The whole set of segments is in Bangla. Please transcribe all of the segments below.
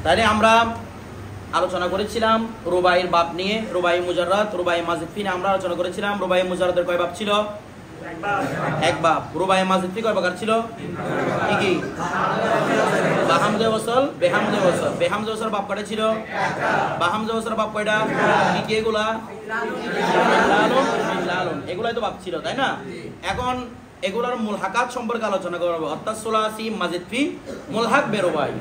তাহলে আমরা আলোচনা করেছিলাম রুবাইয়ের বাব নিয়ে, রুবাই মুজাররাদ, রুবাই মাজিদ ফি নিয়ে আমরা আলোচনা করেছিলাম। রুবাই মুজাররাদের কয় বাব ছিল? এক বাব। রুবাই মাজিদ ফি কয় প্রকার ছিল? কি কি? বাহামজে ওয়াসল, বেহামজে ওয়াসল। বেহামজে ওয়াসল বাব কয়টা ছিল? বাহামজে ওয়াসল বাব কয়টা? কি কি এগুলা? এগুলাই তো বাব ছিল, তাই না? এখন এগুলার মুলহাকাত সম্পর্কে আলোচনা করব, অর্থাৎ সুলাসি মাজিদ ফি মুলহাক বে রুবাই।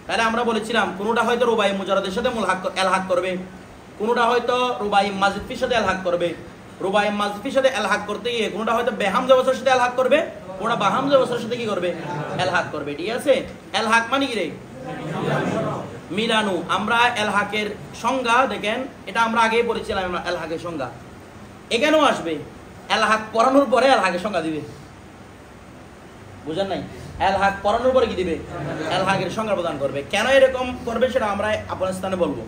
তাহলে আমরা বলেছিলাম কোনটা হয়তো রুবাই মুজাররাদের সাথে মুলহাক এলহাক করবে, কোনটা হয়তো রুবাই মাজিদ ফির সাথে এলহাক করবে। রুবাই মাজিদ ফির সাথে এলহাক করতে গিয়ে কোনটা হয়তো বেহামজে ওয়াসলের সাথে এলহাক করবে, কোনটা বাহামজে ওয়াসলের সাথে কি করবে? এলহাক করবে। ঠিক আছে? এলহাক মানে কি রে? মিলানু। আমরা এলহাকের সংজ্ঞা দেখেন, এটা আমরা আগেই পড়েছিলাম এলহাকের সংজ্ঞা। এখানেও আসবে এলহাক পড়ানোর পরে এলহাকের সংজ্ঞা দিবে, বুঝেন নাই? এলহাক পড়ানোর পরে কি দিবে? এলহাকের সংজ্ঞা প্রদান করবে। কেন এরকম করবে সেটা আমরা আপনার স্থানে বলবো।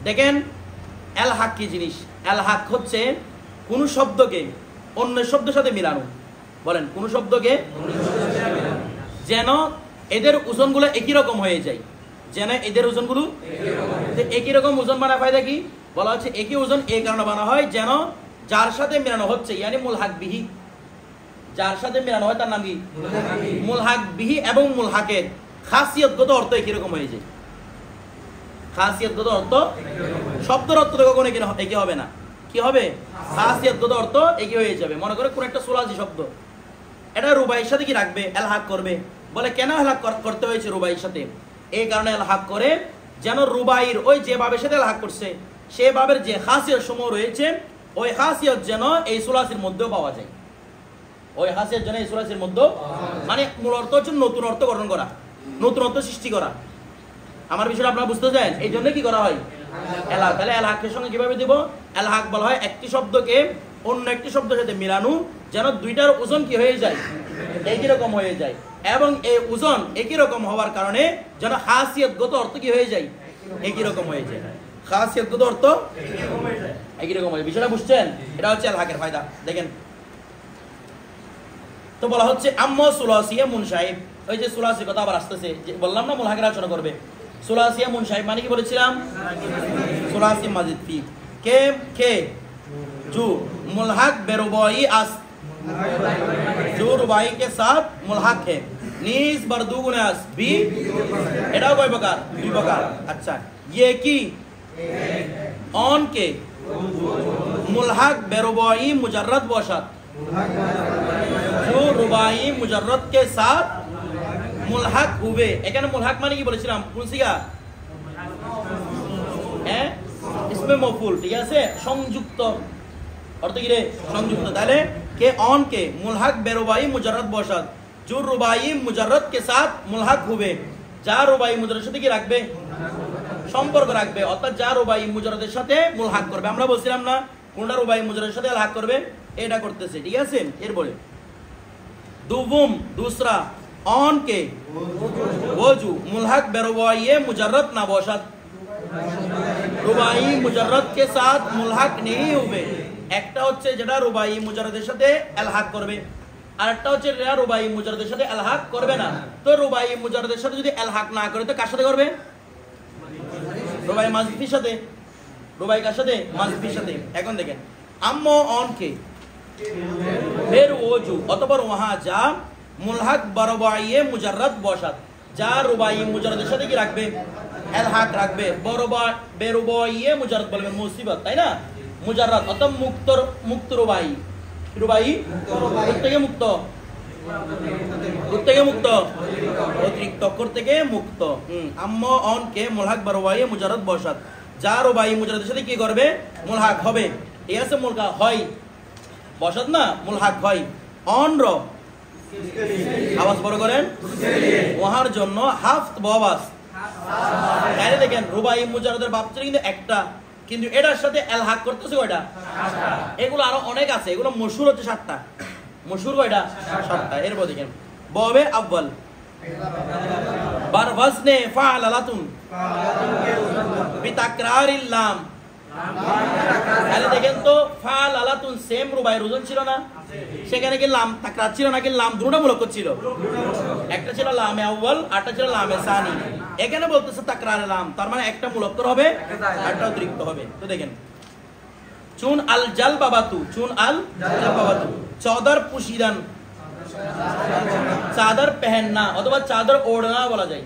দেখেন এলহাক কি জিনিস? এলহাক হচ্ছে কোন শব্দকে অন্য শব্দের সাথে মিলানো। বলেন, কোন শব্দকে যেন এদের ওজনগুলো একই রকম হয়ে যায়, যেন এদের ওজনগুলো একই রকম ওজন বানা ফায়দা কি বলা হচ্ছে? একই ওজন এই কারণে বানা হয় যেন যার সাথে মিলানো হচ্ছে, ইয়ানি মুলহাক বিহি, যার সাথে মিলানো হয় তার নাম কি? মুলহাক বিহি। এবং মুলহাকের খাসিয়তগত অর্থ একই রকম হয়ে যায়। খাসিয়তগত অর্থ, শব্দের অর্থ তো কখনো একই হবে না। কি হবে? খাসিয়তগত অর্থ একই হয়ে যাবে। মনে করে কোন একটা সুলাসি শব্দ, এটা রুবাইয়ের সাথে কি রাখবে? এলহাক করবে। বলে কেন এলহাক করতে হয়েছে রুবাইয়ের সাথে? এই কারণে এলহাক করে যেন রুবাইয়ের ওই যে ভাবের সাথে এলহাক করছে সে ভাবের যে খাসিয়ত সমূহ রয়েছে ওই খাসিয়ত যেন এই সুলাসির মধ্যেও পাওয়া যায়। ওই খাসিয়ত যেন এই সুলাসির মধ্যে, মানে মূল অর্থ হচ্ছে নতুন অর্থ গঠন করা, নতুন অর্থ সৃষ্টি করা। আমার বিষয়টা আপনারা বুঝতে চান? এই জন্য কি করা হয়? এলহাক। তাহলে এলহাকের সঙ্গে কিভাবে দিব? এলহাক বলা হয় একটি শব্দকে অন্য একটি শব্দের সাথে মিলানো যেন দুইটার ওজন কি হয়ে যায়? একই রকম হয়ে যায়। এবং এই ওজন একই রকম হওয়ার কারণে যেন খাসিয়তগত অর্থ কি হয়ে যায়? একই রকম হয়ে যায়। খাসিয়তগত অর্থ একই রকম হয়। বিষয়টা বুঝছেন? এটা হচ্ছে এলহাকের ফায়দা। দেখেন তো বলা হচ্ছে আম্মা সুলাসিয়া মুনসাইব। ওই যে সুলাসি কথা আবার আসতেছে, বললাম না মুলহাকের আলোচনা করবে। সুলাসিয়া মুনসাইব মানে কি বলেছিলাম? सुलासी मजिद फी के जो मुल्हक बेरुबाई अस जो रुबाई के साथ मुल्हक है नीस बरदुगुने अस भी एड़ा कोई प्रकार दुई प्रकार। अच्छा ये की ऑन के मुल्हक बेरुबाई मुजर्रद वशत जो रुबाई मुजर्रद के साथ मुल्हक हुए। এখানে মুলহাক মানে কি বলেছিলাম? পুনসিগা इसमें मफूल। ठीक है? संयुक्त अर्थ की रे संयुक्त। ताले के ऑन के मुल्हक बेरुबाई मुजर्रद बशत जो रुबाई मुजर्रद के साथ मुल्हक हुए যা রুবাই মুজরাদের সাথে কি রাখবে? সম্পর্ক রাখবে। অর্থাৎ যা রুবাই মুজরাদের সাথে মুলহাক করবে। আমরা বলছিলাম না কোনটা রুবাই মুজরাদের সাথে আলহাক করবে? এটা করতেছে। ঠিক আছে? এরপরে দুবুম दूसरा ऑन के वजू मुल्हक बेरुबाई मुजर्रद ना बशत রুবাই মুজাররাদ কে সাথ মুলহাক नहीं हुए। একটা হচ্ছে যেটা রুবাই মুজাররাদের সাথে এলহাক করবে, আর একটা হচ্ছে যেটা রুবাই মুজাররাদের সাথে এলহাক করবে না। তো রুবাই মুজাররাদের সাথে যদি এলহাক না করে তো কার সাথে করবে? রুবাই মাজিফির সাথে। রুবাই কার সাথে? মাজিফির সাথে। এখন দেখেন আম্মা অন কে फिर वजू অতঃপর वहां যা মুলহাক বরবাইয়ে মুজাররাদ বসাত যা রুবাই মুজাররাদের সাথে কি রাখবে? এলহাক রাখবে। বেরুবাইয়ে মুজাররাদ বলবেন মুসিবত, তাই না? মুজাররাদ অর্থাৎ মুক্ত রুবাই। রুবাই থেকে মুক্ত, থেকে মুক্ত, অতিরিক্ত অক্ষর থেকে মুক্ত। আম্মা অন কে মুলহাক বরবাইয়ে মুজাররাদ বসাত যা রুবাই মুজাররাদের সাথে কি করবে? মুলহাক হবে। ঠিক আছে? মুলহাক হয়, বসাত না, মুলহাক হয়। অন র আওয়াজ বড় করেন ওহার জন্য হাফত বাবাস। তাহলে দেখেন রুবাই মুজাররাদের বাপ ছিল কিন্তু একটা, কিন্তু এটার সাথে এলহাক করতেছে কয়টা? এগুলো আরো অনেক আছে। এগুলো মশহুর হচ্ছে 7টা। মশহুর কয়টা? 7টা। এরপর দেখেন বাবে আউয়াল বার ওয়াজনে ফাআলাতুন বিতাকরারিল লাম। তাহলে দেখেন তো ফাআলাতুন সেম রুবাইয়ের ওজন ছিল না? সেখানে কি লাম তাকরার ছিল নাকি লাম দুটোটা মুলক ছিল? একটা ছিল লামে আউয়াল, আরটা ছিল লামে সানি। এখানে বলতেছে তাকরার লাম, তার মানে একটা মূলক্কর হবে, একটা অতিরিক্ত হবে। তো দেখেন চুন আল জাল বাবাতু, চুন আল জাল বাবাতু, চাদর পুশিদান, চাদর পেহেননা অথবা চাদর ওড়না বলা যায়।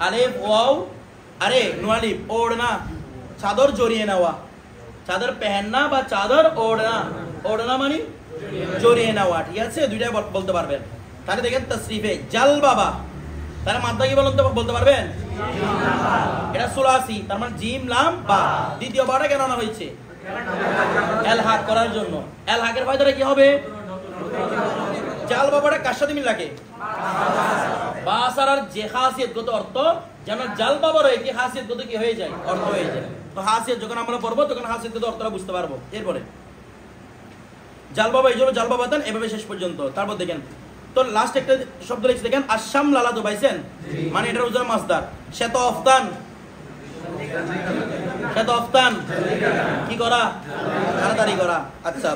আলিফ ওয়াও আরে নুয়ালিফ ওড়না, চাদর জড়িয়ে নেওয়া, চাদর পেহেননা বা চাদর ওড়না, ওড়না মানে জড়িয়ে নেওয়া, ঠিক আছে? দুইটাই বলতে পারবেন। তাহলে দেখেন তাসরিফে জাল বাবা, তাহলে মাদ্দা কি বলতে পারবেন? এটা সুলাসি, তার মানে জিম লাম বা। দ্বিতীয় বারটা কেন আনা হয়েছে? এল হাক করার জন্য। এল হাকের ফায়দাটা কি হবে? জাল বাবাটা কার সাথে মিল লাগে? বা সারার যে খাসিয়তগত অর্থ, যেন জাল বাবার একটি খাসিয়তগত কি হয়ে যায়, অর্থ হয়ে যায়। তো হাসিয়ত যখন আমরা পড়বো তখন হাসিয়তগত অর্থটা বুঝতে পারবো। এরপরে জাল বাবা, এই জন্য জাল বাবা দেন এভাবে শেষ পর্যন্ত। তারপর দেখেন তো লাস্ট একটা শব্দ লিখছে দেখেন আসাম লালা তো পাইছেন, মানে এটার উজ্জ্বল মাসদার শ্বেত অফতান, শ্বেত অফতান কি করা, তাড়াতাড়ি করা। আচ্ছা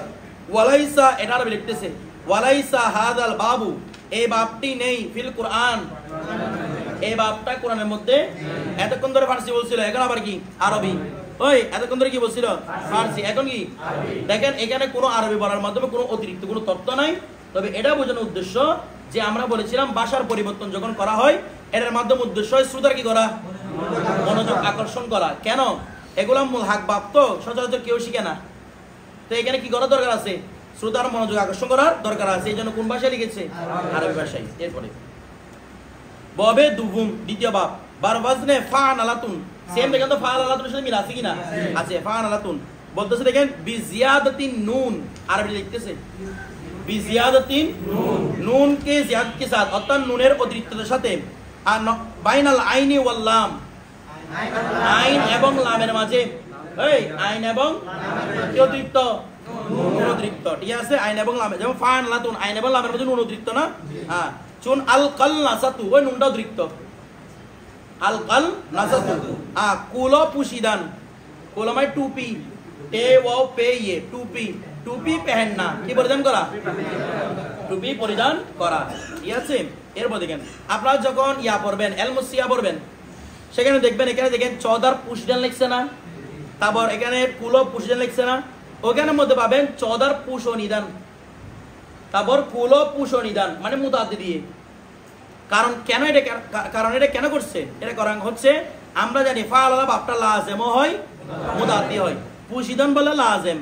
ওয়ালাইসা, এটা আরবি লিখতেছে ওয়ালাইসা হাদাল বাবু, এই বাবটি নেই ফিল কোরআন, এই বাবটা কোরআনের মধ্যে। এতক্ষণ ধরে ফার্সি বলছিল, এখন আবার কি আরবি। ওই এতক্ষণ ধরে কি বলছিল? ফার্সি, এখন কি? দেখেন এখানে কোনো আরবি বলার মাধ্যমে কোনো অতিরিক্ত কোনো তথ্য নাই। তবে এটা বোঝানোর উদ্দেশ্য যে আমরা বলেছিলাম ভাষার পরিবর্তন যখন করা হয় এটার মাধ্যমে উদ্দেশ্য হয় শ্রোতার কি করা, মনোযোগ আকর্ষণ করা। কেন? এগুলো মূল হাক বাপ তো সচরাচর কেউ শিখে না। তো এখানে কি করার দরকার আছে? শ্রোতার মনোযোগ আকর্ষণ করার দরকার আছে। এই জন্য কোন ভাষায় লিখেছে? আরবি ভাষায়। এরপরে ববে দুবুম, দ্বিতীয় বাপ বারওয়াজনে ফাআলাতুন, সেম দেখেন তো ফাআলাতুনের সাথে মিল আছে কিনা? আছে। ফাআলাতুন বলতেছে দেখেন বিজিয়াদাতিন নুন, আরবি লিখতেছে বিজিয়াদাতিন নুন, নুন কে জিয়াদত के साथ, অর্থাৎ নুনের অতিরিক্ততার সাথে। আর বাইনাল আইনি ওয়াল লাম, আইন এবং লামের মাঝে, এই আইন এবং কি অতিরিক্ত? নুন অতিরিক্ত, ঠিক আছে? আইন এবং লামে, যেমন ফাআলাতুন আইন এবং লামের মাঝে নুন অতিরিক্ত না? হ্যাঁ। চুন আল কাল নাসাতু, ওই নুনটা অতিরিক্ত, আল কাল নাসাতু। কুলো পুশিদান, কুলো মানে টুপি, टे वो पे ये टूपी, টুপি পহননা কি পরিধান করা, টুপি পরিধান করা, ঠিক আছে? এরপর দেখেন আপনারা যখন ইয়া পড়বেন এল মুসিয়া পড়বেন সেখানে দেখবেন এখানে দেখেন চৌদার পুশিদান লিখছে না, তারপর এখানে কুলো পুশিদান লিখছে না, ওখানের মধ্যে পাবেন চৌদার পুশ ও নিদান, তারপর কুলো পুশ ও নিদান মানে মুতাদ্দি দিয়ে। কারণ কেন এটা, কারণ এটা কেন করছে? এটা কারণ হচ্ছে আমরা জানি ফাআল বাপটা লাজেমও হয়, মুতাদ্দি হয়। পুশিদান বললে লাজেম,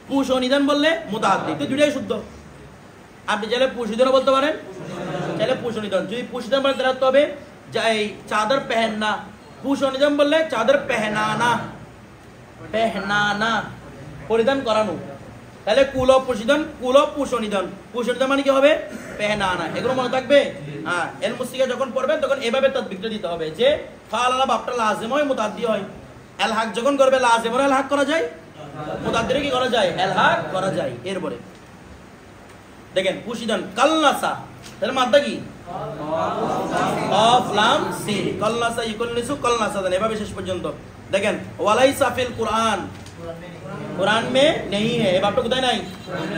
পুশ ও নিদান বললে মুতাদ্দি, তো দুইটাই শুদ্ধ। আপনি চাইলে পুশিদানও বলতে পারেন, চাইলে পুশ ও নিদান। যদি পুশিদান বলে তাহলে হবে এই চাদর পেহেননা, পুশ ও নিদান বললে চাদর পেহনানা, পেহনানা পরিধান করানো। তাহলে কুলো পুশিদান, কুলো পুশ ও নিদান, পুশ ও নিদান মানে কি হবে? পেহনানা। এগুলো মনে থাকবে। হ্যাঁ, এল মুসিকা যখন পড়বেন তখন এভাবে তাদবিকটা দিতে হবে যে ফাআল বাপটা লাজিম হয়, মুতাদ্দি হয়। এল হাক যখন করবে লাজিম এল হাক করা যায়, মুতাদ্দিরে কি করা যায়? এল হাক করা যায়। এরপরে দেখেন পুশিদান কালনাসা, তাহলে মাদ্দা কি? কফ লাম সিন, কালনাসা ইকুলনিসু কালনাসা, দেন এভাবে শেষ পর্যন্ত। দেখেন ওয়ালাইসা ফিল কুরআন, কুরআন মে নেই है, এই বাপটা কোথায় নাই?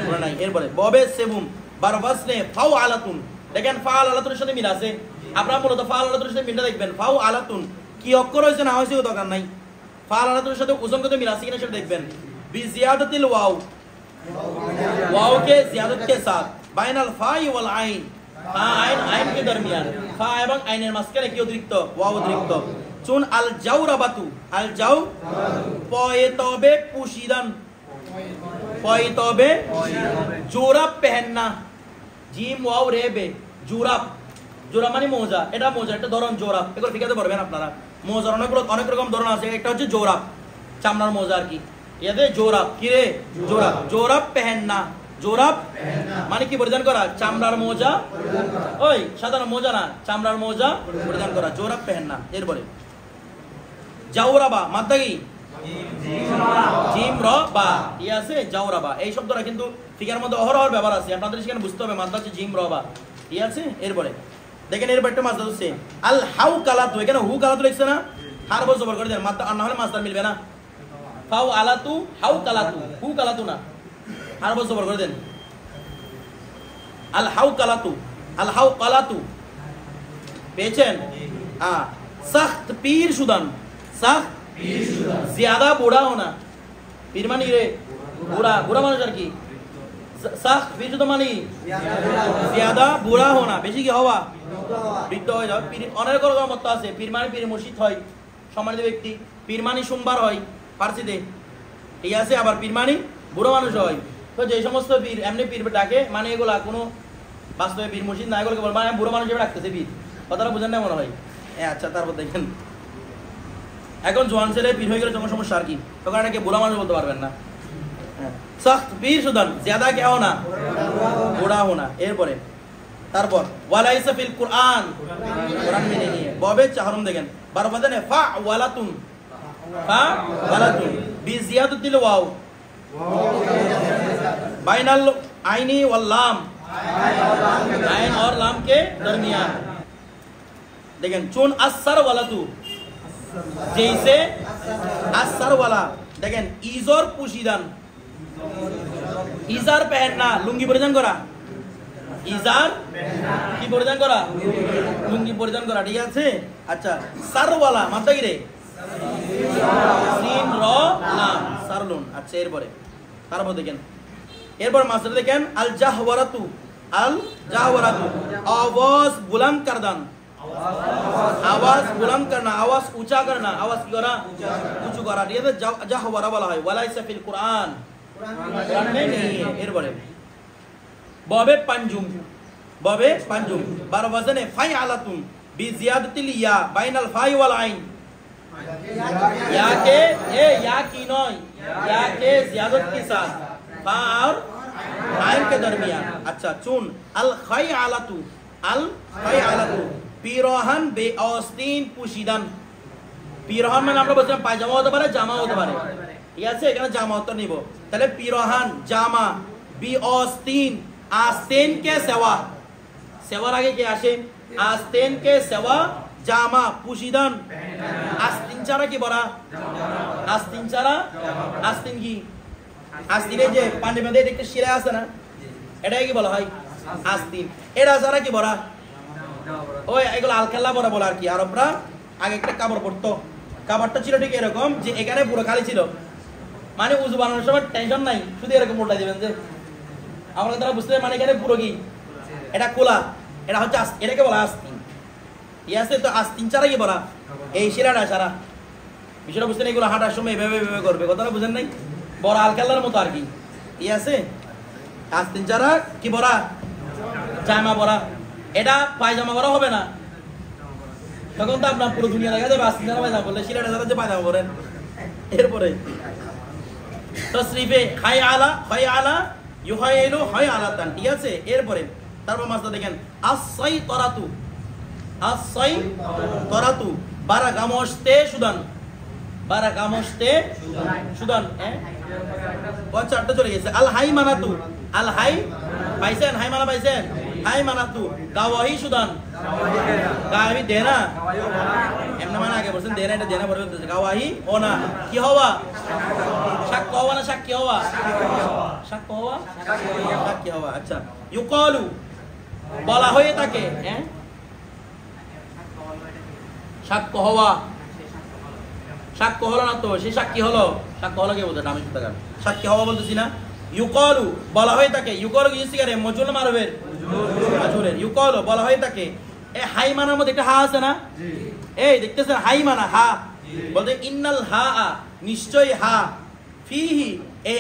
কুরআন নাই। এরপরে ববে সেবুম বারওয়াসনে ফাউ আলাতুন, দেখেন ফাআল আলাতুনের সাথে মিল আছে। আপনারা মূলত ফাআল আলাতুনের সাথে মিলটা দেখবেন। ফাউ আলাতুন কি অক্ষর হয়েছে না হয়েছে দরকার নাই, ফাআল আলাতুনের সাথে ওজন কত মিল আছে কিনা সেটা দেখবেন। বি জিয়াদাতিল ওয়াও, वाव के ज़ियादत के साथ বাইনাল ফাই ওয়াল আইন, ফা আইন আইন के दरमियान, ফা এবং আইনের মাঝখানে কি অতিরিক্ত? ওয়াও অতিরিক্ত। চুন আল জাওরাবাতু, আল জাও পয়তবে পুশিদান, পয়তবে জোরাব পেহেননা, জিম ওয়াও রে বে জোরাব, জোরাব মানে মোজা, এটা মোজা একটা ধরন জোরাব, এগুলো ফিকাতে পারবেন আপনারা। মোজার অনেক রকম ধরন আছে, একটা হচ্ছে জোরাব চামড়ার মোজা আর কি, ইয়াদে জোরাব কি রে? জোরাব, জোরাব পেহেননা, জোরাব মানে কি পরিধান করা? চামড়ার মোজা, ওই সাধারণ মোজা না, চামড়ার মোজা পরিধান করা, জোরাব পেহেননা। এরপরে জাওরাবা মাদ্দা কি? জিম র বা, ঠিক আছে? জাওরাবা এই শব্দটা কিন্তু ফিকার মধ্যে অহরহ ব্যবহার আছে, আপনাদের সেখানে বুঝতে হবে মাদ্দা হচ্ছে জিম র বা, ঠিক আছে? এরপরে দেখেন এরপর একটা মাদ্দা হচ্ছে আল হাউ কালাতু, এখানে হু কালাতু লিখছে না, হার বল জবর করে দেন, মাদ্দা আর না হলে মাদ্দা মিলবে না। ফাউ আলাতু হাউ কালাতু, হু কালাতু না, হার বল জবর করে দেন। আল হাউ কালাতু, আল হাউ কালাতু পেয়েছেন? सख्त पीर शुदन, सख्त ज्यादा बुरा होना, पीर मानी रे बुरा, बुरा मानो जर की सख्त पीर शुदन मानी ज्यादा बुरा होना, বেশি কি হওয়া বৃদ্ধ হয়ে যাওয়া। পীর অনেক রকম মত আছে, পীর মানে পীর মুর্শিদ হয় সম্মানিত ব্যক্তি, পীর মানে সোমবার হয় ফার্সিতে, ঠিক আছে, আবার পীর মানে বুড়ো মানুষ হয়। তো যে সমস্ত পীর এমনি পীর ডাকে মানে এগুলা কোনো বাস্তবে পীর মুর্শিদ না, এগুলোকে বল মানে বুড়ো মানুষ হিসেবে ডাকতেছে পীর, কথাটা বুঝেন না মনে হয়। আচ্ছা, তারপর দেখেন এখন জোয়ান ছেলে পীর হয়ে গেলে যখন সমস্যা আর কি, তখন এটাকে বুড়া মানুষ বলতে পারবেন না। সখ্ত পীর শুদান, জ্যাদা কে হোনা, বুড়া হোনা। এরপরে তারপর ওয়ালাইসা ফিল কুরআন, কুরআন মেনে নিয়ে বাবে চাহরম দেখেন বারবাদে নে ফা ওয়ালাতুন, ফা ওয়ালাতুন বি জিয়াদাতিল ওয়াও বাইনাল आईनी और लाम, आइन और लाम के दरमियान। देखें चुन असर वाला तू, जैसे असर वाला देखें इजर पुशिदान, इजार पहनना लुंगी परिधान करा, इजार की परिधान करा लुंगी परिधान करा, ठीक है। अच्छा सर वाला मतलब কি রে সিন র লাম সারলুন। আচ্ছা এরপরে তারপর দেখেন এরপর মাসলা দেখেন আল জাহওয়ারাতু, আল জাহওয়ারাতু आवाज बुलंद कर दान, आवाज बुलंद करना, आवाज ऊंचा करना, आवाज की करा ऊंचा करा, ये तो জাহওয়ারা বলা হয়। ওয়ালাইসা ফিল কুরআন, কুরআন में नहीं है। এরপরে বাবে পাঞ্জুম, বাবে পাঞ্জুম বার ওয়াজনে ফাইআলাতুন বি জিয়াদাতিল ইয়া বাইনাল ফাই ওয়াল আইন, या के ए या की नॉय, या के ज़ियादत के साथ फा और आइन के दरमियान। अच्छा चुन अल खैआलतु, अल खैआलतु পিরহান বে অস্তিন পুশিদান। পিরহান মানে আমরা বলছিলাম পায়জামা হতে পারে, জামা হতে পারে, ঠিক আছে, এখানে জামা উত্তর নিব। তাহলে পিরহান জামা, বি অস্তিন আস্তিন কে সেওয়া, সেওয়ার আগে কি আসে আস্তিন কে সেওয়া জামা পুশিদান। আস্তিন ছাড়া কি বলা, আস্তিন ছাড়া, আস্তিন কি আস্তিনে যে পানি মধ্যে দেখতে শিরা আছে না, এটাই কি বলা হয় আস্তিন। এটা ছাড়া কি বলা ওই এগুলো আলখাল্লা বলা বলা আর কি। আরবরা আগে একটা কাপড় পরতো, কাপড়টা ছিল ঠিক এরকম যে এখানে পুরো খালি ছিল, মানে উজু বানানোর সময় টেনশন নাই, শুধু এরকম উল্টা দিবেন যে আমরা তারা বুঝতে মানে এখানে পুরো কি এটা খোলা, এটা হচ্ছে এটাকে বলা আস্তিন, ঠিক আছে। তো আস্তিন ছাড়া কি বলা এই শিরাটা ছাড়া, বিষয়টা বুঝতে নেই, এগুলো হাঁটার সময় এভাবে এভাবে করবে, কথাটা বুঝেন নাই, বড় আলখাল্লার মতো আর কি, ঠিক আছে। আস্তিন ছাড়া কি বলা জামা বলা, এটা পায়জামা বলা হবে না, তখন তো আপনার পুরো দুনিয়া দেখা যাবে আস্তিন ছাড়া পায়জামা বললে, শিরাটা ছাড়া যে পায়জামা বলেন। এরপরে তসরিফে হাই আলা, হাই আলা ইউহাইলু হাই আলাতান, ঠিক আছে। এরপরে তারপর মাসটা দেখেন আসসাই তরাতু, আসসাই তরাতু বারা গামস্তে সুদান, বারা গামস্তে সুদান, চারটা চলে গেছে। আল হাই মানাতু, আল হাই পাইছেন, হাই মানা পাইছেন, হাই মানাতু গাওয়াহি সুদান, গাওয়াহি দেনা, এমনি মানে আগে বলছেন দেনা, এটা দেনা পরে বলতেছে গাওয়াহি ওনা কি হওয়া, সাক্ষ্য হওয়া না সাক্ষী হওয়া, সাক্ষ্য হওয়া, সাক্ষী হওয়া। আচ্ছা ইউকালু বলা হয়ে থাকে, হ্যাঁ সাক্ষ্য হওয়া, সাক্ষ্য হলো না তো সে সাক্ষী হলো, সাক্ষ্য হলো কে বলতে আমি সুতরাং সাক্ষী হওয়া বলতেছি না। ইউকালু বলা হয়ে থাকে, ইউকালু কি সিগারে মজুল মারবের মাজুরের, ইউকালু বলা হয়ে থাকে। এ হাই মানার মধ্যে একটা হা আছে না, এই দেখতেছেন হাই মানা হা, বলতে ইন্নাল হা আ নিশ্চয় হা, ফিহি এই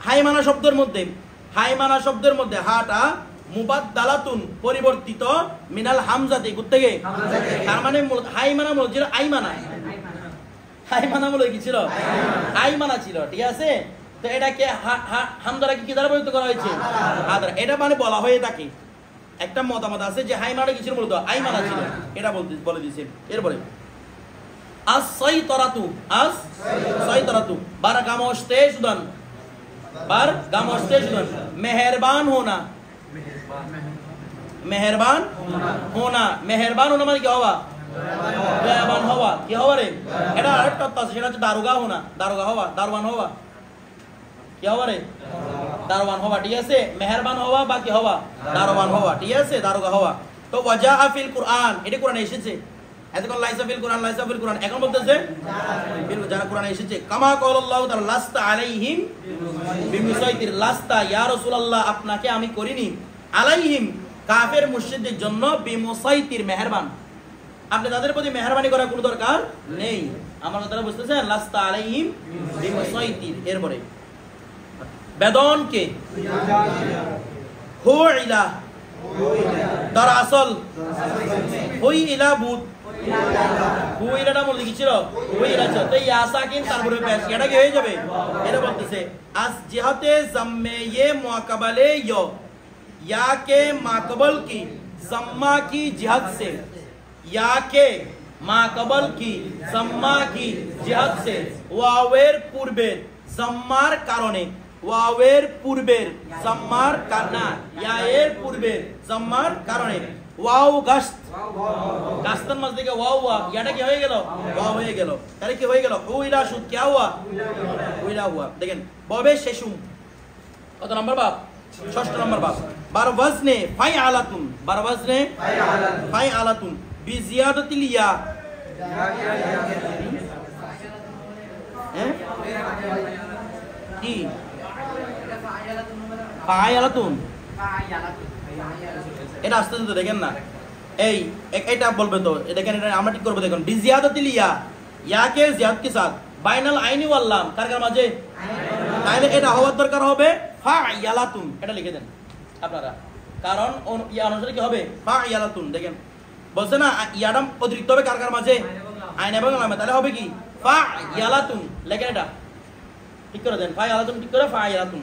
হাই মানা শব্দের মধ্যে, হাই মানা শব্দের মধ্যে হাটা মুবাদদালাতুন পরিবর্তিত মিনাল হামজাতে থেকে, তার মানে হাই মানা মূলত ছিল আই মানা, হাই মানা মূলত কি ছিল আই মানা ছিল, ঠিক আছে। তো এটাকে হামদারাকে কি দ্বারা পরিবর্তিত করা হয়েছে হাদারা, এটা মানে বলা হয়ে থাকে। একটা মতামত আছে যে হাই মানা কি ছিল মূলত আই মানা ছিল, এটা বলে দিয়েছে। এরপরে আস সাইতারাতু, আস সাইতারাতু বারা গামস্তে সুদান, বার গামস্তে সুদান মেহেরবান হোনা, মেহেরবান হোনা, মেহেরবান হোনা মানে কি হওয়া, দয়াবান হওয়া, কি হওয়া রে, এটা আরেকটা আছে সেটা হচ্ছে দারোগা হোনা, দারোগা হওয়া, দারোয়ান হওয়া, কি হওয়া রে দারোয়ান হওয়া, ঠিক আছে। মেহেরবান হওয়া বা কি হওয়া দারোয়ান হওয়া, ঠিক আছে, দারোগা হওয়া। তো ওয়াজা ফিল কুরআন, এটা কোরআনে এসেছে, এতক্ষণ লাইসা ফিল কোরআন এখন বলতেছে যারা কোরআনে এসেছে কামা ক্বালাল্লাহু তাআলা লাস্তা আলাইহিম বিমুসাইতির লাস্তা ইয়া রাসূলুল্লাহ আপনাকে আমি করিনি আলাইহিম কাফের মুশরিকদের জন্য বিমুসাইতির মেহেরবান আপনি তাদের প্রতি মেহেরবানি করার কোনো দরকার নেই আমার কথাটা বুঝতেছেন লাস্তা আলাইহিম বিমুসাইতির এরপরে বেদনকে হুইলা দরাসল হুইলা বুত হুইলাটা বলে লিখেছিল হুইলা তো ইয়া সাকিন তারপরে পেশ এটা কি হয়ে যাবে এটা বলতেছে আস জিহাতে জাম্মে ये मुआकबले यो या के माकबल की जम्मा की जिहद से या के माकबल की जम्मा की जिहद से वावेर पूर्वेर जम्मार कारणे ওয়াওয়ের পূর্বের জাম্মার কারণে ইয়া এর পূর্বের জাম্মার কারণে ওয়াও গাস্ত গাস্তার মাঝ থেকে ওয়াও ওয়া ইয়াটা কি হয়ে গেল ওয়াও হয়ে গেল তাহলে কি হয়ে গেল হুইলা শুদ কি হুয়া হুইলা হুয়া দেখেন ববে শেষুম কত নাম্বার বাপ ষষ্ঠ নাম্বার বাপ বার ওয়াজনে ফাইআলাতুন বার ওয়াজনে ফাইআলাতুন বি জিয়াদাতিল ইয়া কি ফাইআলাতুন এটা আস্তে আস্তে দেখেন না এই এটা বলবে তো দেখেন এটা আমরা ঠিক করব দেখুন বি জিয়াদাতিল ইয়া ইয়া কে জিয়াদ के साथ বাইনাল আইনি ওয়াল লাম কার কার মাঝে তাহলে এটা হওয়ার দরকার হবে ফাইআলাতুন এটা লিখে দেন আপনারা কারণ ইয়া অনুসারে কি হবে ফাইআলাতুন দেখেন বলছে না ইয়াডাম অতিরিক্ত হবে কার কার মাঝে আইন এবং লামে তাহলে হবে কি ফাইআলাতুন লেখেন এটা ঠিক করে দেন ফাইআলাতুন ঠিক করে ফাইআলাতুন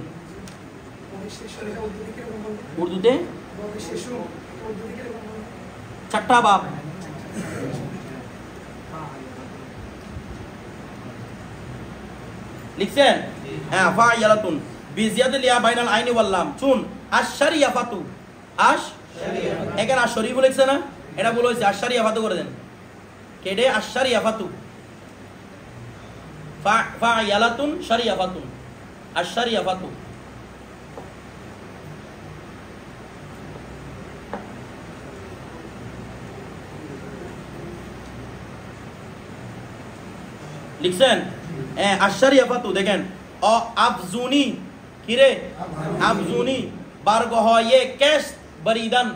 উর্দুতে চারটা বাপ লিখছেন হ্যাঁ ফাইআলাতুন বিজিয়াদাতিল ইয়া বাইনাল আইনি ওয়াল লাম শুন আশ-শারিয়াফাতু এখানে আশ-শরীফ লিখছে না এটা বলে হইছে আশ-শারিয়াফাতু করে দেন কেডে আশ-শারিয়াফাতু ফাইআলাতুন শারিয়াফাতুন আশ-শারিয়াফাতু লিখছেন আশ-শারিয়াফাতু দেখেন অ আফজুনি কিরে আফজুনি বারগহয়ে কেশ বরিদান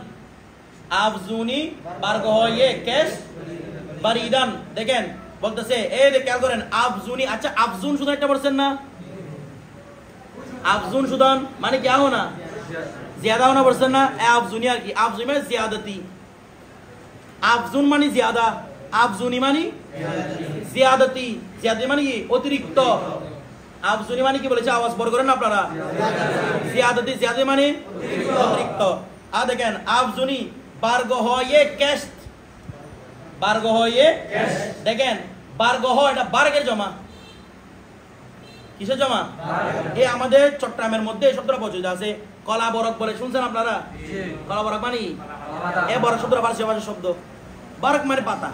আফজুনি বারগহয়ে কেশ বরিদান দেখেন বলতেছে এই যে খেয়াল করেন আফজুনি আচ্ছা আফজুন শুধু একটা বলছেন না আফজুন সুদান মানে কি আও না জিয়াদা হোনা বলছেন না আফজুনি আর কি আফজুনি মানে জিয়াদতি আফজুন মানে জিয়াদা আফজুনি মানে জিয়াদতি জিয়াদতি মানে কি অতিরিক্ত আফজুনি মানে কি বলেছে আওয়াজ বড় করেন আপনারা জিয়াদতি জিয়াদতি মানে অতিরিক্ত আর দেখেন আফজুনি বারগহয়ে কেশ বারগহয়ে দেখেন বারগহ এটা বার্গের জমা কিসের জমা এই আমাদের চট্টগ্রামের মধ্যে এই শব্দটা প্রচলিত আছে কলা বরক বলে শুনছেন আপনারা কলা বরক মানে এ বরক শব্দটা ফারসি ভাষার শব্দ বরক মানে পাতা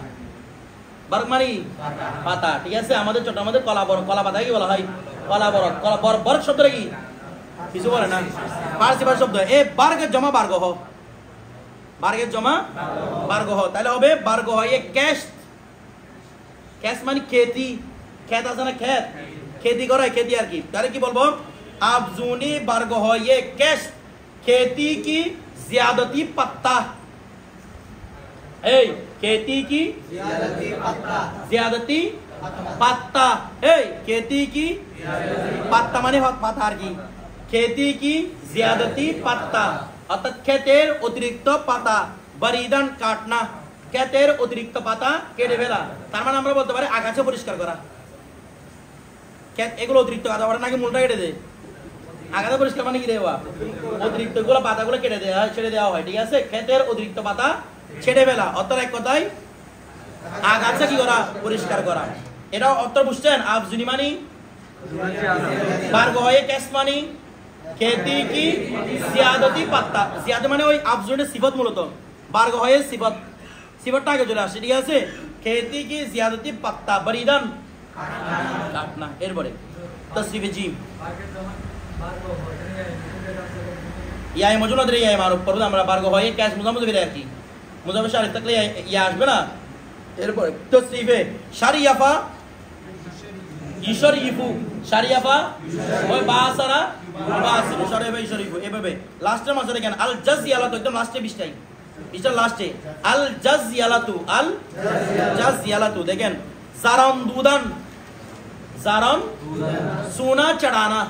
বরক মানে পাতা ঠিক আছে আমাদের চট্টগ্রামের মধ্যে কলা বরক কলা পাতা কি বলা হয় কলা বরক কলা বরক শব্দটা কি কিছু বলে না ফারসি ভাষার শব্দ এ বার্গের জমা বারগহ বার্গের জমা বারগহ তাহলে হবে বারগহ এ ক্যাশ ক্যাশ মানে खेती खेत আছে না खेत खेती করা खेती আর কি তাহলে কি বলবো আফজুনি বারগহ এ ক্যাশ खेती की ज्यादती पत्ता এই खेती की ज्यादती पत्ता এই खेती की पत्ता মানে পাতা আর কি खेती की ज्यादती पत्ता অর্থাৎ ক্ষেতের অতিরিক্ত পাতা বরিদান কাটনা ক্ষেতের অতিরিক্ত পাতা কেটে ফেলা তার মানে আমরা বলতে পারি আগাছা পরিষ্কার করা ক্ষেত এগুলো অতিরিক্ত কাটা ওটা নাকি মূলটা কেটে দেয় আগাছা পরিষ্কার মানে কি দেওয়া অতিরিক্ত গুলো পাতাগুলো কেটে দেওয়া হয় ছেড়ে দেওয়া হয় ঠিক আছে ক্ষেতের অতিরিক্ত পাতা ছেড়ে ফেলা অর্থাৎ এক কথায় আগাছা কি করা পরিষ্কার করা এটা অর্থ বুঝছেন আফজুনি মানি বারগহয়ে কেস মানি खेती की ज्यादती पत्ता ज्यादा মানে ওই আফজুনের সিফত মূলত বারগহয়ে সিফত সিফতটা আগে চলে আসে ঠিক আছে खेती की ज्यादती पत्ता बरीदान काटना এরপরে তসরিফে জিম ইয়া মজুনাদ রে ইয়া মারুফ পড়ব আমরা বারগহয়ে ক্যাশ মুজামদ ফিরে আর কি মুজামদ শারিফ থাকলে ইয়া আসবে না এরপরে তাসরিফে শারিয়াফা ইশরিফু শারিয়াফা ওই বাসারা বাসিরু শারিয়াফা ইশরিফু এভাবে লাস্টের মাসে দেখেন আল জাজিয়ালাতু একদম লাস্টে 20টাই এটা লাস্টে আল জাজিয়ালাতু দেখেন জারান দুদান জারান সোনা চড়ানা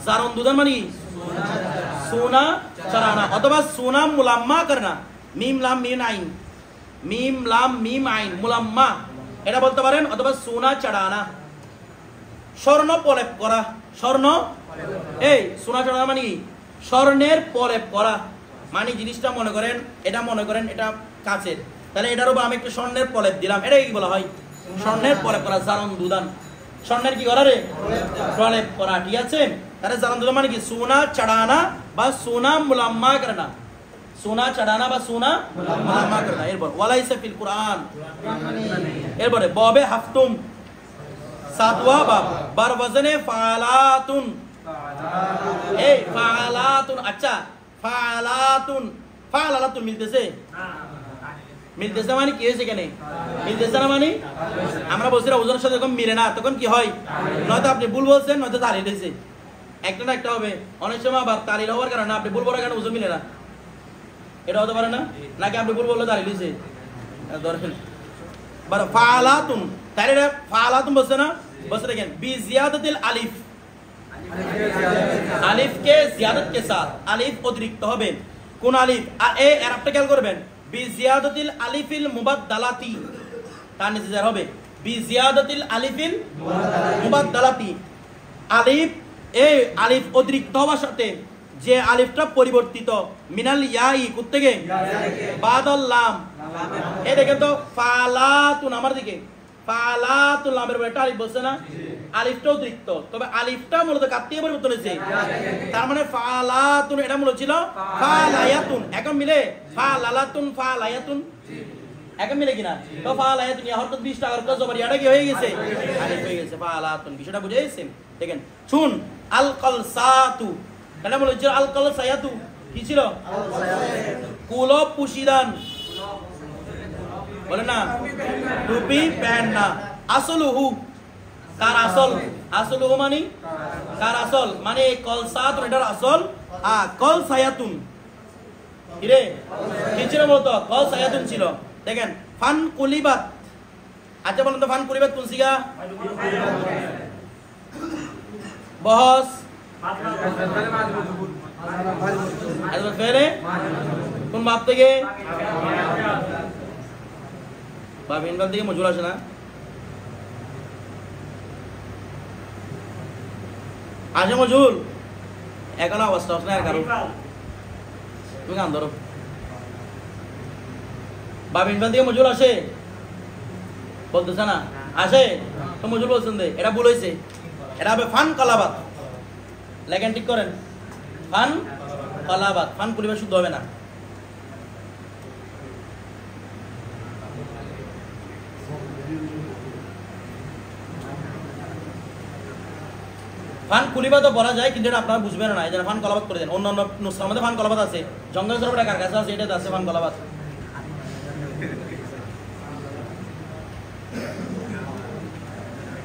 জারান দুদান মানে সোনা চড়ানা অথবা সোনা মুলাম্মা করনা মিম লাম মিম আইন মুলাম্মা এটা বলতে পারেন অথবা সোনা চড়ানা স্বর্ণ প্রলেপ করা স্বর্ণ এই সোনা চড়ানা মানে স্বর্ণের প্রলেপ করা মানে জিনিসটা মনে করেন এটা কাচের তাহলে এটার উপর আমি একটু স্বর্ণের প্রলেপ দিলাম এটাই কি বলা হয় স্বর্ণের প্রলেপ করা জারান দুদান স্বর্ণের কি করা রে প্রলেপ করা ঠিক আছে তাহলে জারান দুদান মানে কি সোনা চড়ানা বা সোনা মুলাম্মা করনা সোনা চড়ানা বা সোনা মুলাম্মা করনা এরপর ওয়ালাইসা ফিল কুরআন এরপরে বাবে হাফতুম সাতওয়া বাব বার ওয়াজনে ফালাতুন এই ফালাতুন আচ্ছা ফালাতুন মিলতেছে মানে কি হয়েছে কেন মিলতেছে না মানে আমরা বলছি ওজনের সাথে যখন মিলে না তখন কি হয় নয়তো আপনি ভুল বলছেন নয়তো তালিল হয়েছে একটা না একটা হবে অনেক সময় আবার তালিল হওয়ার কারণে আপনি ভুল বলার কারণে ওজন মিলে না এটা হতে পারে না নাকি আপনি ভুল বললে তালিল হয়েছে ধরেন ফালাতুন তাহলে ফালাতুন বলছে না বলছে দেখেন বি জিয়াদাতিল আলিফ আলিফ के जियादत के साथ আলিফ অতিরিক্ত হবে কোন আলিফ এ আরবটা খেয়াল করবেন বি জিয়াদাতিল আলিফিল মুবাদদালাতি তার নিচে যা হবে বি জিয়াদাতিল আলিফিল মুবাদদালাতি আলিফ এই আলিফ অতিরিক্ত হওয়ার সাথে যে আলিফটা পরিবর্তিত মিনাল ইয়াই কোথা থেকে বাদাল লাম এই দেখেন তো ফালাতুন আমার দিকে ফালাতুল লামের উপর একটা আলিফ বলছে না আলিফটা অতিরিক্ত তবে আলিফটা মূলত কার থেকে পরিবর্তন হয়েছে তার মানে ফালাতুন এটা মূলত ছিল ফালায়াতুন এখন মিলে ফালায়াতুন এখন মিলে কিনা তো ফালায়াতুন ইয়া হরকত 20 টাকার কাজ জবর এটা কি হয়ে গেছে আলিফ হয়ে গেছে ফালাতুন বিষয়টা বুঝে গেছেন দেখেন শুন আল কলসাতু এটা মূলত ছিল আল কলসায়াতু কি ছিল কুলব পুশিদান বলে না টুপি পহননা আসলুহু কার আসলুহু মানে কার আসল মানে কলসাত এটার আসল কলসায়াতুন কিরে কি ছিল বলতো কলসায়াতুন ছিল দেখেন ফান কুলিবাত আচ্ছা বলেন তো ফান কুলিবাত কোন সিগা বহস আজব ফেলে কোন বাপ থেকে বাপ ইনভাল থেকে মজুর আসে না আসে মজুর এখন অবস্থা আসলে আর কারো তুমি গান ধরো বাপ ইনভাল থেকে মজুর আসে বলতেছে না আসে তো মজুর বলছেন দে এটা ভুল হয়েছে এটা হবে ফান কলাবাত লেখেন ঠিক করেন ফান কলাবাত ফান কুলিবা শুদ্ধ হবে না ফান কুলিবা তো বলা যায় কিন্তু এটা আপনারা বুঝবেন না এই জন্য ফান কলাবাত করে দেন অন্যান্য নুসখার মধ্যে ফান কলাবাত আছে জঙ্গল সরবটা কার কাছে আছে এটা আছে ফান কলাবাত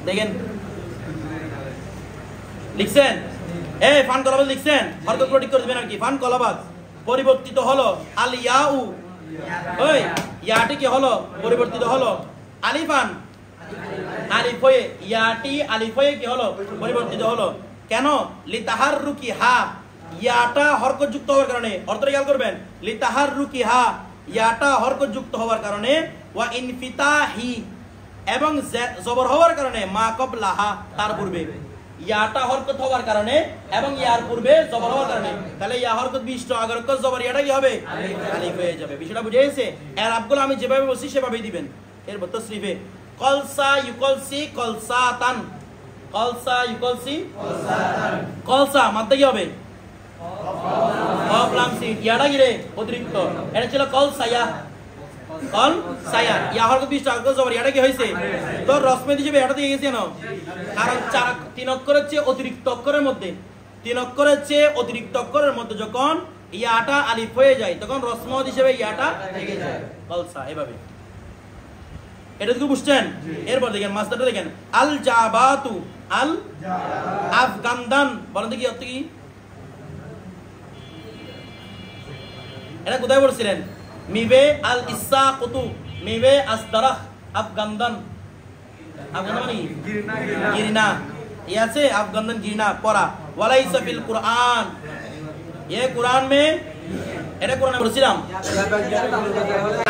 দেখেন লিখছেন এই ফান কলাবাত লিখছেন হরকত ঠিক করে দিবেন আর কি ফান কলাবাত পরিবর্তিত হলো আল ইয়াউ ওই ইয়াটি কি হলো পরিবর্তিত হলো আলিফান আলিফ হয়ে ইয়াটি আলিফ হয়ে কি হলো পরিবর্তিত হলো কেন লিতাহাররুকি হা ইয়াটা হরকত যুক্ত হওয়ার কারণে অর্থটা খেয়াল করবেন লিতাহাররুকি হা ইয়াটা হরকত যুক্ত হওয়ার কারণে ওয়া ইনফিতাহি এবং জবর হওয়ার কারণে মা কবলাহা তার পূর্বে ইয়াটা হরকত হওয়ার কারণে এবং ইয়ার পূর্বে জবর হওয়ার কারণে তাহলে ইয়া হরকত 20 টা আগে হরকত জবর ইয়াটা কি হবে আলিফ হয়ে যাবে বিষয়টা বুঝে গেছে এর আবগুলো আমি যেভাবে বলছি সেভাবেই দিবেন এরপর তাসরিফে কলসা ইউকলসি কলসাতান কলসা ইউকলসি কলসাতান কলসা মানে কি হবে কফলাম সি ইয়াটা কি রে অতিরিক্ত এটা ছিল কলসায়া কলসায়া ইয়া হরকত 20 টা আগে জবর ইয়াটা কি হইছে তো রসমে দিবে এটা দিয়ে গেছে না কারণ তিন অক্ষরের চেয়ে অতিরিক্ত অক্ষরের মধ্যে যখন ইয়াটা আলিফ হয়ে যায় তখন রসমদ হিসেবে ইয়াটা থেকে যায় কলসা এভাবে এটা কি বুঝছেন? এরপর দেখেন মাসদারটা দেখেন, আল জাবাতু, আল আফগানদান, বলেন তো কি অর্থ কি? এটা কোথায় পড়ছিলেন? মিবে আল ইসাকুতু, মিবে আসদারাহ, আফগানদান। আফগানদান মানে কি? গিরনা। ये আছে আফগানদান গিরনা পড়া। ওয়ালাইসা ফিল কুরআন, ये কুরআন মে, এটা কোরআনে বলছিলাম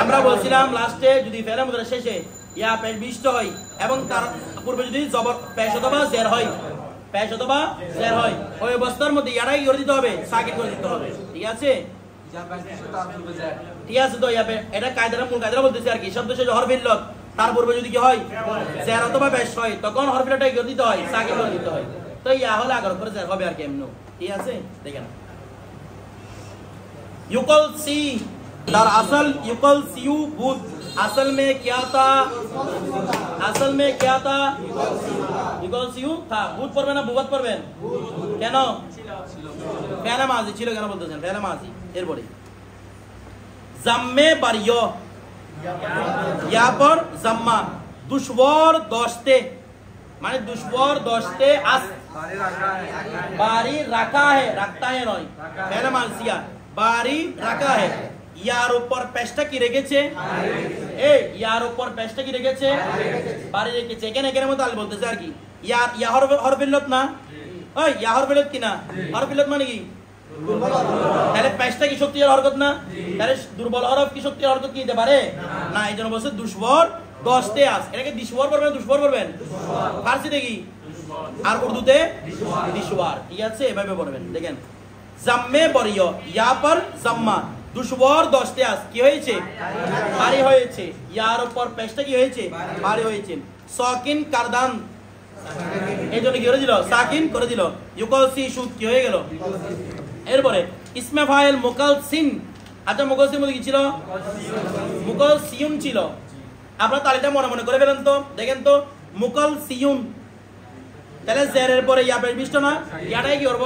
আমরা, বলছিলাম লাস্টে যদি ফেলে মুদারে শেষে ইয়া পেশ বিষ্ট হয় এবং তার পূর্বে যদি জবর পেশ অথবা জের হয়, পেশ অথবা জের হয়, ওই অবস্থার মধ্যে ইয়াটাই করে দিতে হবে, সাকিন করে দিতে হবে। ঠিক আছে? ঠিক আছে, তো এটা কায়দাটা, মূল কায়দাটা বলতেছি আর কি। শব্দ শেষে হরফ ইল্লত, তার পূর্বে যদি কি হয় জের অথবা পেশ হয়, তখন হরফ ইল্লতটা করে দিতে হয়, সাকিন করে দিতে হয়। তো ইয়া হলে আগর করে জের হবে আর কি এমন। ঠিক আছে? দেখেন युकल सी, दरअसल युकल सीयू बुध, असल में क्या था? असल में क्या था? युकल सीयू था। बुध पढ़बेन ना बुवत पढ़बेन? কেন? ফেলে মাজি ছিল কেন বলতেছেন? ফেলে মাজি। এরপরে জাম্মে বারিয়, ইয়া পর জাম্মা, দুশওয়ার দশতে, মানে দুশওয়ার দশতে আস, বাড়ি রাখা है, रखता है নয়, ফেলে মাজিয়া, বাড়ি রাখা है। ইয়ার উপর পেশটা কি রেখেছে? এই ইয়ার উপর পেশটা কি রেখেছে? বাড়ি রেখেছে। এখানে এখানে মতো আলী বলতেছে আর কি। ইয়া হরফ ইল্লত না? ওই ইয়া হরফ ইল্লত কি না? হরফ ইল্লত মানে কি? তাহলে পেশটা কি শক্তির হরকত না? তাহলে দুর্বল হরফ কি শক্তির হরকত কি দিতে পারে না? এই জন্য বলছে দুশওয়ার দশতে আস। এটাকে দিশওয়ার পড়বেন, দুশওয়ার পড়বেন? ফার্সিতে কি আর উর্দুতে দিশওয়ার। ঠিক আছে? এভাবে পড়বেন। দেখেন জাম্মে বরিয়, ইয়া পর জাম্মা, দুশওয়ার দশতে আস কি হয়েছে? ভারী হয়েছে। ইয়ার উপর পেশটা কি হয়েছে? ভারী হয়েছে। সাকিন কারদান, এই জন্য কি করে দিল? সাকিন করে দিল। ইউকল সি সুদ কি হয়ে গেল? এরপরে ইসমে ফাইল মুকাল সিন। আচ্ছা মুকাল সিন মধ্যে কি ছিল? মুকাল সিউন ছিল। আপনারা তালিটা মনে মনে করে ফেলেন তো, দেখেন তো মুকাল সিউন, তাহলে জেরের পরে ইয়া পেশ বিষ্ট না? ইয়াটাই কি করব?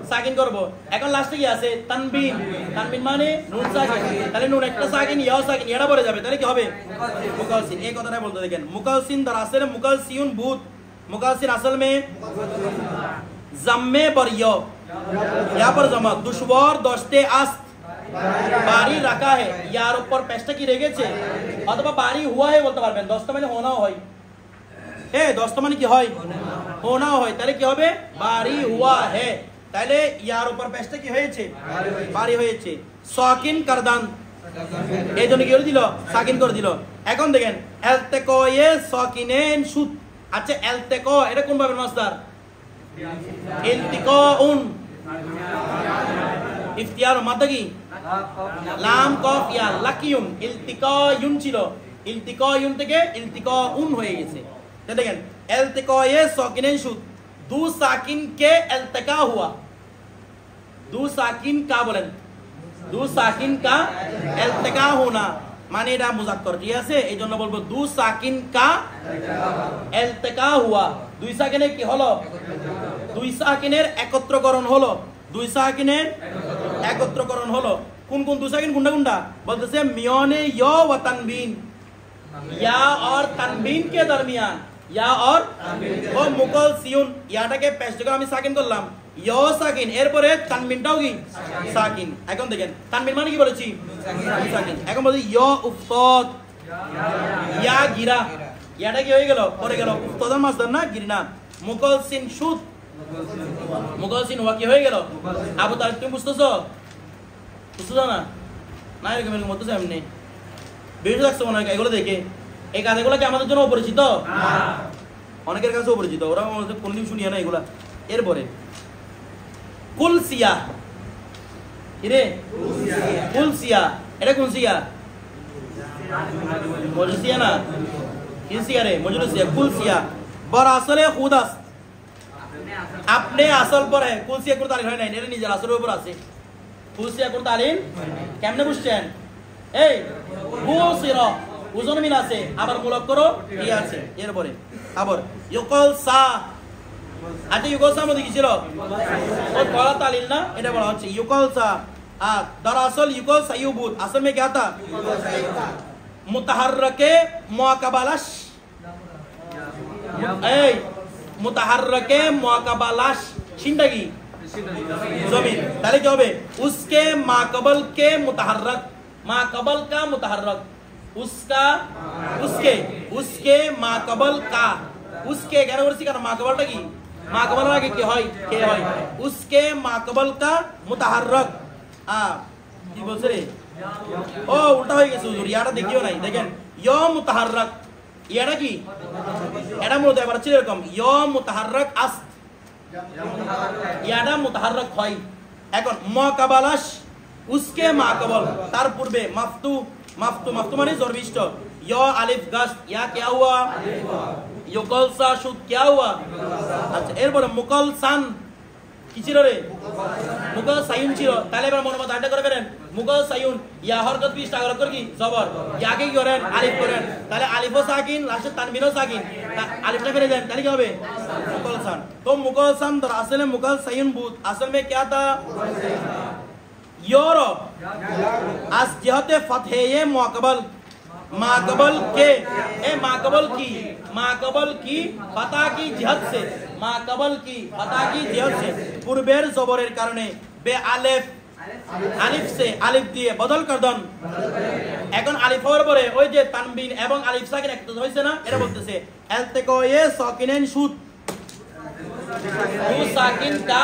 সাকিন করব। এখন লাস্টে কি আছে? তানবিন। তানবিন মানে নুন সাকিন, তাহলে নুন একটা সাকিন, ইয়া সাকিন, ইয়াটা পড়ে যাবে, তাহলে কি হবে? মুকালসিন। এই কথাটা বলতে দেখেন, মুকালসিন দরअसल মুকালসিউন ভূত, মুকালসিন असल में जम्मे बरियो, यहाँ पर जमा, दुशवार दस्ते आस्त, বাড়ি রাখা है, ইয়ার উপর পেশটা কি রেখেছে? অথবা বাড়ি হুয়া है বলতে পারবেন। দস্তা মানে হোনা হয়, দস্তা মানে কি হয়? হোনা হয়। তাহলে কি হবে? বাড়ি হুয়া হে। তাহলে ইয়ার উপর পেশটা কি হয়েছে? বাড়ি হয়েছে। সাকিন কারদান, এই জন্য কি করে দিল? সাকিন করে দিল। এখন দেখেন এলতেকয়ে সাকিনেন সুদ। আচ্ছা এলতেকো এটা কোন ভাবে মাসদার? ইলতিকাউন, ইফতিয়ার মাদা কি? লাম কফ ইয়া, লাকিউন, ইলতিকায়ুন ছিল, ইলতিকায়ুন থেকে ইলতিকাউন হয়ে গেছে। দেখেন এলতিকায়ে সাকিনেন সুদ, দু সাকিন কে এলতিকা হুয়া। দু সাকিন কা বলেন? দু সাকিন কা এলতিকা হোনা, মানে এটা মুজাক্কর। ঠিক আছে? এই জন্য বলবো দু সাকিন কা এলতিকা হুয়া। দুই সাকিনের কি হলো? দুই সাকিনের একত্রকরণ হলো। দুই সাকিনের একত্রকরণ হলো। কোন কোন দুই সাকিন? গুন্ডা গুন্ডা বলতেছে মিয়নে ইয়া ওয়া তানবিন, या और तनबीन के दरमियान, या और ও মুকাল সিউন, ইয়াটাকে পেশ করে আমি সাকিন করলাম, ইয়া সাকিন, এরপরে তানবিনটাও কি সাকিন। এখন দেখেন তানবিন মানে কি বলেছি? সাকিন। এখন বলছি ইয়া উফতাদ, ইয়া গিরা, ইয়াটা কি হয়ে গেল? পড়ে গেল। উফতাদার মাসদার না, গিরনা। মুকাল সিন সুদ, মুকাল সিন ওয়া কি হয়ে গেল? আবু তারিক তুমি বুঝতেছো? বুঝতেছো না? না এরকম এরকম বলতেছো এমনি বেশি লাগছে মনে হয় এগুলো দেখে। এই কাজগুলো কি আমাদের জন্য অপরিচিত? অনেকের কাছে অপরিচিত, ওরা কোনদিন শুনিয়ে না এগুলা। এরপরে কুলসিয়া, কিরে কুলসিয়া, এটা কোন সিয়া? মজলিসিয়া না, কিসিয়া রে? মজলিসিয়া। কুলসিয়া বর আসলে খুদাস, আপনি আসল পর है। কুলসিয়া কোন তালিম হয় নাই, এটা নিজের আসলের উপর আছে। কুলসিয়া কোন তালিম কেমনে বুঝছেন? এই বুসিরা ওজন মিল আছে, আবার মূলক করো ই আছে। এরপরে আবার ইউকল সা। আচ্ছা ইউকল সা মধ্যে কি ছিল? ও বড় তালিল না, এটা বলা হচ্ছে ইউকল সা। আর দরअसल ইউকল সাইয়ুবুদ, আসল में क्या था? মুতাহাররাকে মুআকাবালাশ এই মুতাহাররাকে মুআকাবালাশ শিনটা কি জমির তাহলে কি হবে উসকে মাকাবল কে মুতাহাররক মাকাবল কা মুতাহাররক उसका उसके उसके माकबल का उसके কেন বলছি কারণ মাকবলটা কি মাকবলের আগে কি হয় কে হয় उसके माकबल का मुताहररक কি বলছে রে ও উল্টা হয়ে গেছে হুজুর ইয়াটা দেখিও নাই দেখেন ইয়া মুতাহাররক ইয়াটা কি এটা মূলত এবার ছিল এরকম ইয়া মুতাহাররক আস ইয়াটা মুতাহাররক হয় এখন মুকাবালাশ उसके माकबल তার পূর্বে মাফতু माफ्तू माफ्तू माने ज़रबिष्ट यो अलिफ गश या क्या हुआ युकल सा शुद्ध क्या हुआ अच्छा एरपर मुकल सान কি ছিল রে মুকল সায়ুন ছিল তাহলে এবার মনে মত আইডা করে ফেলেন মুকল সায়ুন ইয়া হরকত 20 টাকা করে কি জবর ইয়াকে কি করেন আলিফ করেন তাহলে আলিফও সাকিন লাস্টে তানবিনও সাকিন আলিফটা ফেলে দেন তাহলে কি হবে মুকল সান তো মুকল সান দর আসলে মুকল সায়ুন বুত असल में क्या था यूरोप आज जहते फतहे ये मुकबल माकबल के ए माकबल की फता की जिहत से माकबल की फता की जिहत से पूर्वेर जबरेर कारणे बे आलिफ আলিফ সে আলিফ দিয়ে বদল কর দেন এখন আলিফের পরে ওই যে তানবিন এবং আলিফ সাকিন একত্র হইছে না এটা বলতেছে ইলতিকা এ সাকিনান শুদ দুই সাকিন কা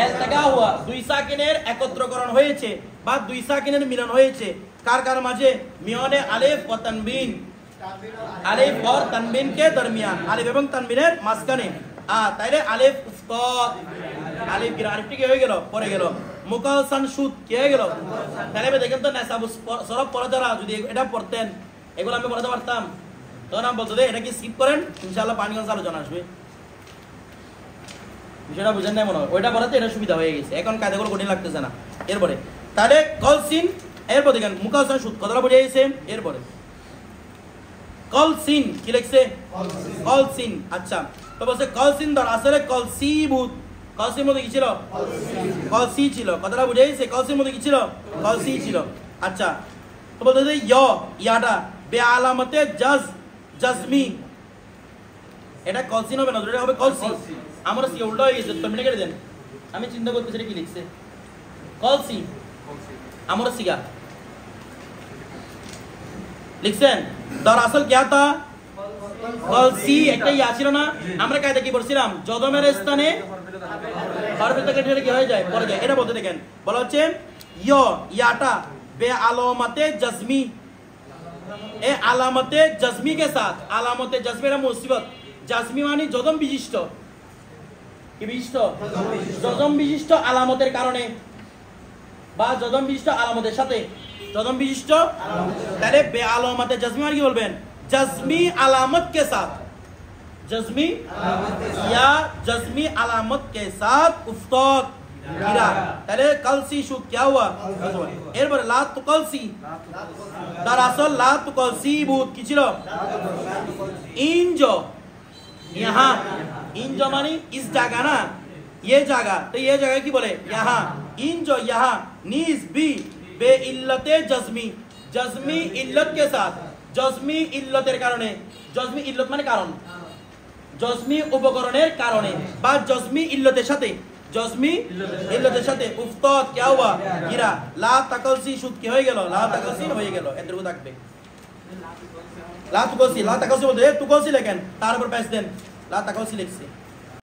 ইলতিকা হুয়া দুই সাকিনের একত্রকরণ হয়েছে বা দুই সাকিনের মিলন হয়েছে কার কার মাঝে মিয়নে আলিফ ও তানবিন আলিফ और তানবিন के दरमियान আলিফ এবং তানবিনের মাঝখানে তাইলে আলিফ উফতাদ আলিফ গিরা আলিফটি কি হয়ে গেল পড়ে গেল মুকালসান শুদ কি হয়ে গেল তাহলে দেখেন তো নাসাব সরব পড়া যারা যদি এটা পড়তেন এগুলো আমি পড়াতে পারতাম তখন আমি বলতো এটা কি স্কিপ করেন ইনশাআল্লাহ পানিগঞ্জ আলোচনা আসবে বিষয়টা বুঝেন না মনে হয় ওইটা পড়াতে এটা সুবিধা হয়ে গেছে এখন কায়দাগুলো কঠিন লাগতেছে না এরপরে তাহলে কলসিন এরপর দেখেন মুকালসান শুদ কথাটা বুঝে গেছে এরপরে কলসিন কি লিখছে কলসিন আচ্ছা তো বলছে কলসিন ধর আসলে কলসিবুত কলসির মধ্যে কি ছিল কলসি ছিল কথাটা বুঝে গেছে কলসির মধ্যে কি ছিল কলসি ছিল আচ্ছা তো বলতে যে ইয়াটা বে আলামতে জাজমি এটা কলসি হবে না এটা হবে কলসি আমরা সি উল্টো হয়ে গেছে তুমি কেটে দেন আমি চিন্তা করতেছি এটা কি লিখছে কলসি আমরা সিগা লিখছেন দরअसल क्या था কলসি একটা ইয়া ছিল না আমরা কায়দা কি পড়ছিলাম যদমের স্থানে হরফে থেকে কি হয়ে যায় পড়ে যায় এটা বলতে দেখেন বলা হচ্ছে ইয়াটা বে আলামতে জাজমি এ আলামতে জাজমি के साथ আলামতে জাজমি এর মুসিবত জাজমি মানে যদম বিশিষ্ট কি বিশিষ্ট যদম বিশিষ্ট আলামতের কারণে বা যদম বিশিষ্ট আলামতের সাথে যদম বিশিষ্ট তাহলে বে আলামতে জাজমি মানে কি বলবেন जज़मी अलामत के साथ जज़मी या जज़मी अलामत के साथ उफ्ताद गिरा ताले कलसी शु क्या हुआ एरबर ला तो कलसी दरअसल ला तो कलसी बुत की चिलो इंजो यहाँ इंजो मानी इस जगह ना ये जगह तो ये जगह की बोले यहाँ इंजो यहाँ नीज बी बे इल्लते जज़मी जज़मी इल्लत के साथ জজমি ইল্লতের কারণে জজমি ইল্লত মানে কারণ জজমি উপকরণের কারণে বা জজমি ইল্লতের সাথে জজমি ইল্লতের সাথে উফতাদ কি हुआ গিরা লা তাকলসি শুদ কি হয়ে গেল লা তাকলসি হয়ে গেল এতটুকু থাকবে লা তাকলসি বলতে তুকলসি লেখেন তার উপর প্যাচ দেন লা তাকলসি লিখছে